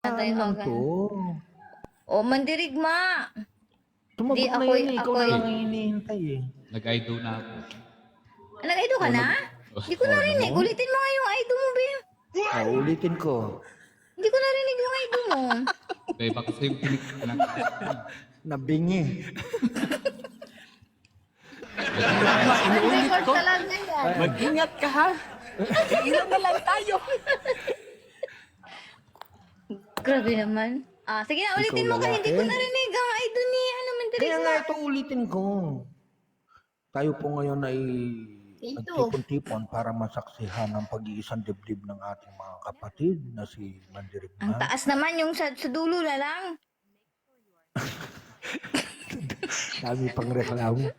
Tayo lang agad. to. O, mandirigma. Tumagot Di, na ako'y- yun eh. Ikaw na ako'y- lang ang hinihintay eh. Nag-idol na ako. Nag-aido ka na? Hindi ko narinig. Ano mo? Ulitin mo nga yung aido mo, be. Ulitin ko. Hindi ko narinig yung aido mo. Bay, baka sa'yo pinag... Nabingi. Inuulit ko. Talaga yan. Mag-ingat ka ha. Ilan na lang tayo. Grabe naman. Sige na, ulitin Ikaw mo kasi hindi lalaki? ko narinig ang aido ni Kaya mandirigma. nga ito ulitin ko. Tayo po ngayon ay nagtipon-tipon para masaksihan ang pag-iisang dibdib ng ating mga kapatid na si Ang Mandirigma. taas naman yung sa dulo na lang. Dami pang reklamo.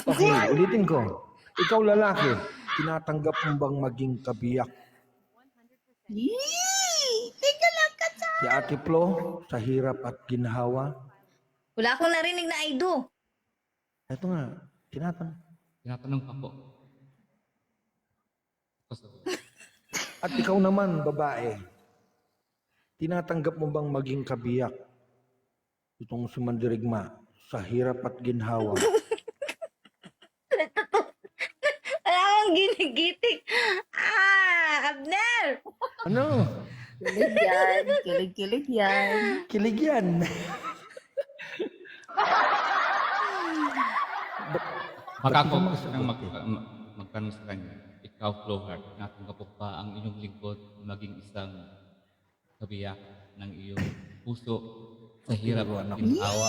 Okay, ulitin ko. Ikaw lalaki, tinatanggap mo bang maging kabiyak? Teka lang ka sa... Si Ate Flo, sa hirap at ginhawa. Wala akong narinig na aido. Ito nga, Tinatanong pa po. At ikaw naman, babae, tinatanggap mo bang maging kabiyak? Itong si Mandirigma, sa hirap at ginhawa. Wala akong ginigitik. Abner! Ano? Kilig yan. Kilig-kilig yan. Kilig yan. Makakompos ng magtanong sa kanya. Ikaw, Flowheart, natanggap po pa ang inyong lingkod maging isang kabiyak ng iyong puso sa hirap at ginhawa.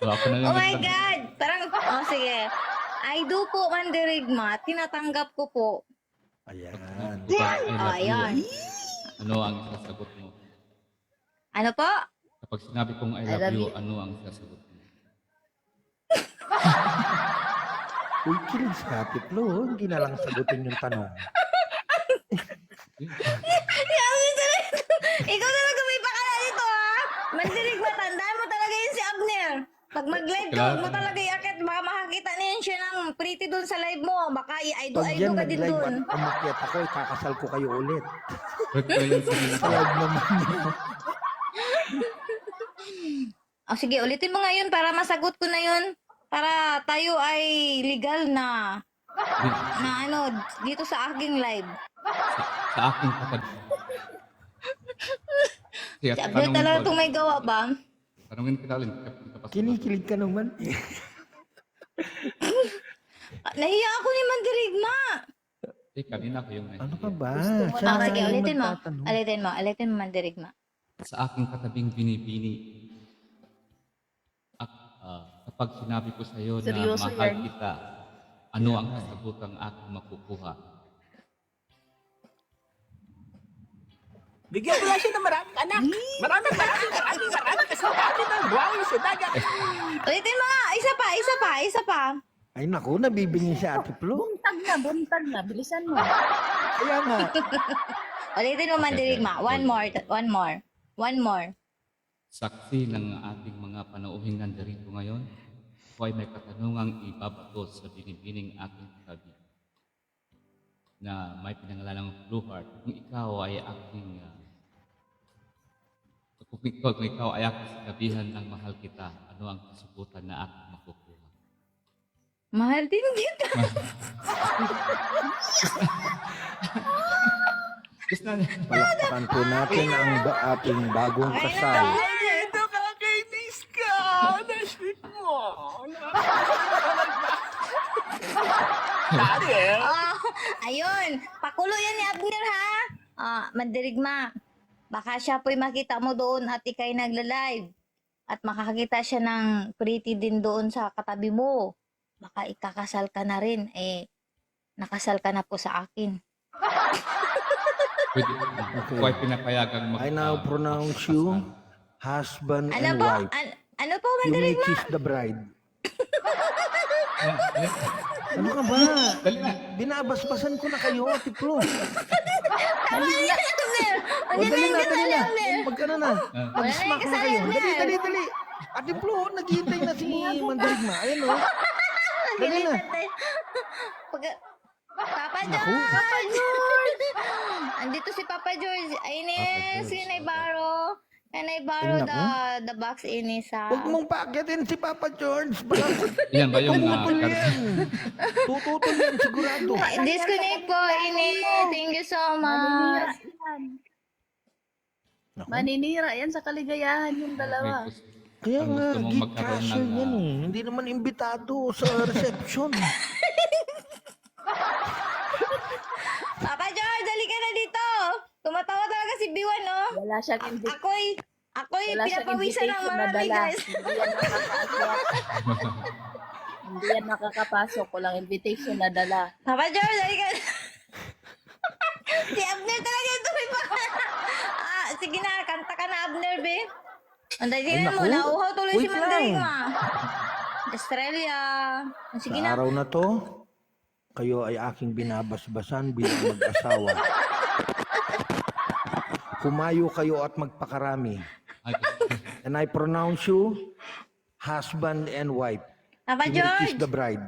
Wala ko na Oh my God! Parang, sige. Aido po, mandirigma. Tinatanggap ko po. Ayan. Ayan. Ano ang sasagot mo? Ano po? Kapag sinabi kong I love you, ano ang sasagot mo? Uy, kilig si Ate Flo. Hindi na lang sagutin yung tanong. Ikaw talaga may pakala dito, ha? Mandirigma, tandaan mo talaga yun si Abner. Pag mag-live ka, huwag mo talaga iakit. Baka makakita niyan siya ng pretty dun sa live mo. Baka Pag i-aido-aido yan ka din nag-live dun. at umakyat ako, ikakasal ko kayo ulit. Hurt ko yung sarili Sa ko. live naman yun. Sige, ulitin mo ngayon para masagot ko na yun. Para tayo ay legal na dito sa aking live. Sa aking kapag... Kaya Si Abner talaga itong may gawa ba? tanungin kita ulit. Kinikilig ka naman. Nahiya ako ni Mandirigma. Kanina ko yung Ano ka ba? Gusto mo Siya na Sige, yung ulitin mo. magtatanong. Ulitin mo, Mandirigma. Sa aking katabing binibini. At kapag sinabi ko sa iyo na Seryoso mahal yan? kita, ano ang kasagutang aking makukuha? Bigyan mo lang siya ng maraming anak. Maraming kasalanan ng buhay sa dagat. Ulitin mo nga. Isa pa. Ay naku, nabibingi si Ate Flo. Buntag na. Bilisan mo. Kaya nga. Ulitin mo, Mandirigma. One more. Saksi ng ating mga panauhing nandirito ngayon, ako ay may katanungang ibabato sa binibining aking katabi na may pinangalalang Blue Heart. Kung ikaw ay aking kung ikaw ay aking sinabihan ng mahal kita, ano ang kasubutan na aking makukuha? Mahal din kita. Yes na. Palakpakan po natin ang ating bagong kasal. Ito kakainis ka. Nasweet mo. Daniel. Ayun. Pakulo yan ni Abner, ha? Mandirigma. Baka siya po'y makita mo doon at ikay nagla-live. At makakita siya ng pretty din doon sa katabi mo. Baka ikakasal ka na rin. Nakasal ka na po sa akin. Pwede, ako ay pinapayagang I now pronounce you husband Ano and po? wife. Ano po, You may Mandirigma? kiss the bride. Ano ka ba? Binabasbasan ko na kayo, Ate Flo. Abner! O, dali na, dali na. Abner! Magkano na? Mag-smack na kayo. Dali, dali. Ate Flo, naghihintay na si Mandirigma. Ayan o. Dali na. Pag, Papa Naku. George! Andito si Papa George. Ayun Papa eh, George, can I okay. borrow? Can I borrow Ay, naku. the box inis ha? Huwag mong paakyatin si Papa George. Baka Yan ba yung tututol kar- yan. Tututol yan sigurado. Disconnect po, ini. Thank you so Maninira much. yan. Naku. Maninira yan sa kaligayahan yung dalawa. Kaya Kung nga, gusto mong gift magkaroon cashier ng, yan eh. Hindi naman imbitado sa reception. Papa George, dali ka na dito. Tumatawa talaga si Biwan, no? Wala siyang Ako'y wala siyang pinapawisan ng invitation na marami, dala. guys. Hindi yan nakakapasok. Walang invitation na dala. Papa George, dali ka na. Si Abner talaga ito, may pa. Sige na, kanta ka na, Abner, be. Anday Ay, din mo, naku. nauhaw tuloy si Wait Mandaring, lang. ma. Australia. Sige Sa na. araw na to, kayo ay aking binabasbasan bilang mag-asawa. Kumayo kayo at magpakarami. Ay, And I pronounce you husband and wife. Papa You may kiss George, the bride.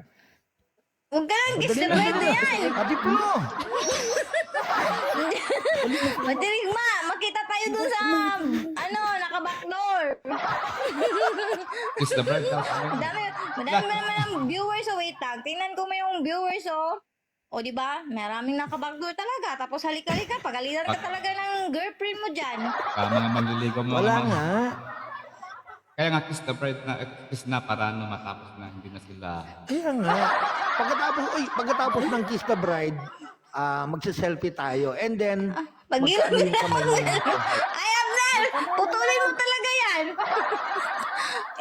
huwag ka lang kiss the bride na yan. Ati po! Madirig, ma. Makita tayo dun sa, naka-backdoor. kiss the bride daw. Madami naman ang viewers, oh, wait lang. Tingnan ko mo yung viewers, oh. O, di ba? Maraming naka-backdoor talaga. Tapos halika-halika, pagalitan ka talaga ng girlfriend mo dyan. Mga manliligaw mo. Wala mga- nga. Kaya nga kiss the bride na, kiss na para ano, matapos na hindi na sila. Kaya nga. Pagkatapos ng kiss the bride, magse-selfie tayo. And then, Pag-ilan magkano yung kamay mo? Ay, Abner! Putulin mo talaga yan!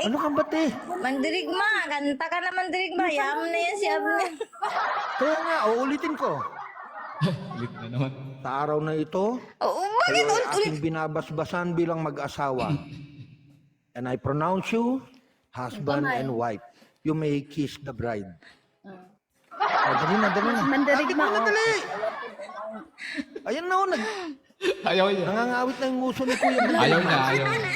Ano ka ba, te? Mandirigma! Kanta ka na Mandirigma. Yaman na yan si Abner. Kaya nga, uulitin ko. Ulit na naman. Sa araw na ito, Oo, kayo bakit ay ulit? aking binabasbasan bilang mag-asawa. And I pronounce you husband and wife. You may kiss the bride. Dali na, dali na. Mandirigma, Dali na, oh. dali. Ayan na, Ayaw niya. nangangawit na yung nguso ni Kuya. Ayaw niya, ayaw niya.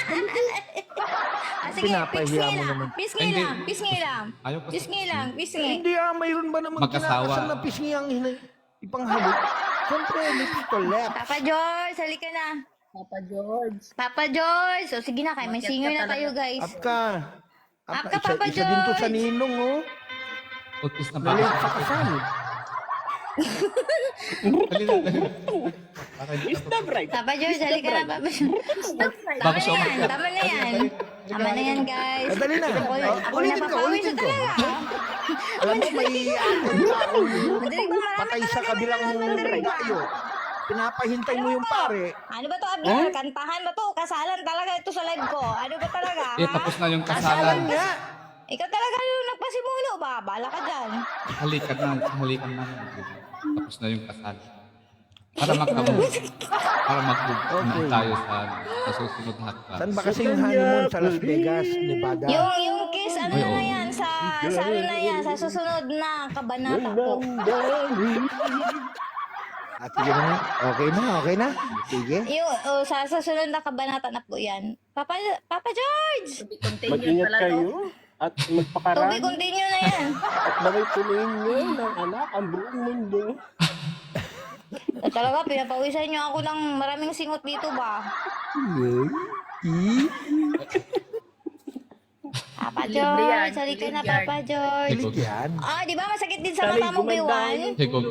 Sige, Pinapahiya mo pisngi lang. naman. Pisngi Hindi. lang. Pisngi lang. Ayaw ko. Pisngi lang. Pisngi. Hindi mayroon ba naman Mag-asawa. kinakasal na pisngi ang ipanghalik? Siyempre, lips to left. Papa George, halika na. Papa George. Papa George. So, sige na, kay may Bakit singer ka na tayo, talaga? guys. Up ka. Up ka, Papa Isa din to sa George. ninong, oh. O, kiss na ba? Lalit sa kasal. Dali na, dali na. Para hindi Is the bride. Papa George, halika na, Papa George. Tama Baka na siya yan, tama na yan. Tama na yan, guys. Dali na. Ako Ulitin ko, napapawis ulitin na ko. talaga. Alam mo, may akong taong Madaling ba marami patay sa talaga kabilang madaling ba? tayo. Pinapahintay mo yung pare. Ano ba to, Abner? Kantahan ba to? Kasalan talaga ito sa live ko. Ano ba talaga, Eh, ha? tapos na yung Kasalan kasalan. nga. Ikaw talaga yung nagpasimulo ba? Bala ka dyan. Halikan na, halikan na. Tapos na yung kasal. Para mag-move Okay. na tayo sa susunod hakbang. Saan ba kasing honeymoon sa Las Vegas, Nevada? Yung kiss, ano Ay, na oo. yan, sa ano na yan, sa susunod na kabanata po. Sige na nga. Okay na. Sige. Yung, sa susunod na kabanata na po yan. Papa George! To be continued Mag-ingat pala to. kayo at To be magpakarami continue na yan. at bagay tuloyin nyo ng anak ang buong mundo. Talaga, pinapawisan nyo ako ng maraming singot dito ba? Papa Libre yan, George, halika na libre yan. Papa George. Higog. Yan. Di ba masakit din sa mata mo, Biwan? Higog.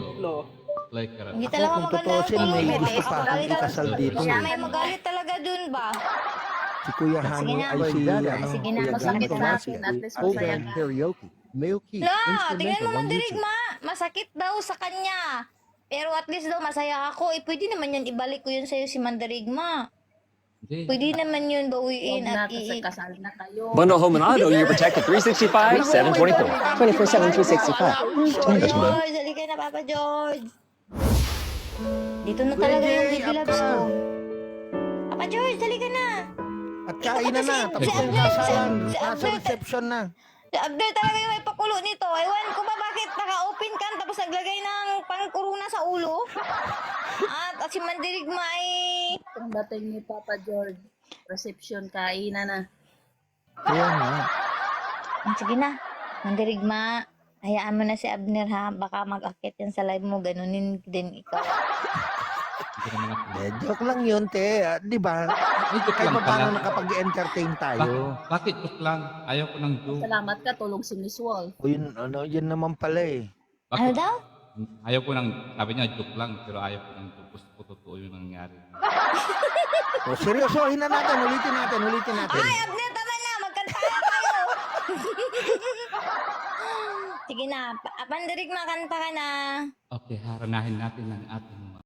Like, Hindi talaga Kung maganda tutusin, ang may comment gusto eh. pa akong Magalit ikasal dito. Siya may magalit talaga dun ba? Si Kuya Hani na. ay si Sige na, Kuya Masakit Ganto sa na akin. si At least Ate masaya Yan. ka. Karaoke, male key, La, tingnan mo instrumental on Mandirigma. YouTube. Masakit daw sa kanya. Pero at least daw masaya ako. Pwede naman yan, ibalik ko yun sa'yo si Mandirigma. Hindi. Pwede naman yun bawiin Huwag na, at kasi kasal na kayo. Bundle home and auto, you're protected 365, 724. 24/7, 365. George, halika na Papa George. Dito na talaga yung baby loves ko. Papa George, halika na. At kain na na. Tapos Si na yung Abner, kasalan. si Nasa Abner. reception na. Si Abner talaga yung may pakulo nito. Ewan ko ba bakit naka-open can tapos naglagay ng pang-corona sa ulo? At si Mandirigma ay... Ang dating ni Papa George. Reception, kainan na. Kaya nga. Sige na, Mandirigma. Hayaan mo na si Abner ha. Baka mag-akit yan sa live mo. Ganunin din ikaw. Hindi naman ako. Joke lang yun, te. Di ba? Ay, joke Kahit lang pa paano pala. nakapag-entertain tayo. Bakit joke lang? Ayaw ko ng joke. Salamat ka, tulog si Miss Wolf. O yun, yun naman pala eh. Ano Bakit? daw? Ayaw ko ng, sabi niya joke lang, pero ayaw ko ng joke. Gusto ko totoo yung nangyari. O seryosohin na natin, ulitin natin. Ay, Abner, tama na. Magkanta na tayo. Sige na. Pandirigma, kanta ka na. Okay, haranahin natin ang ating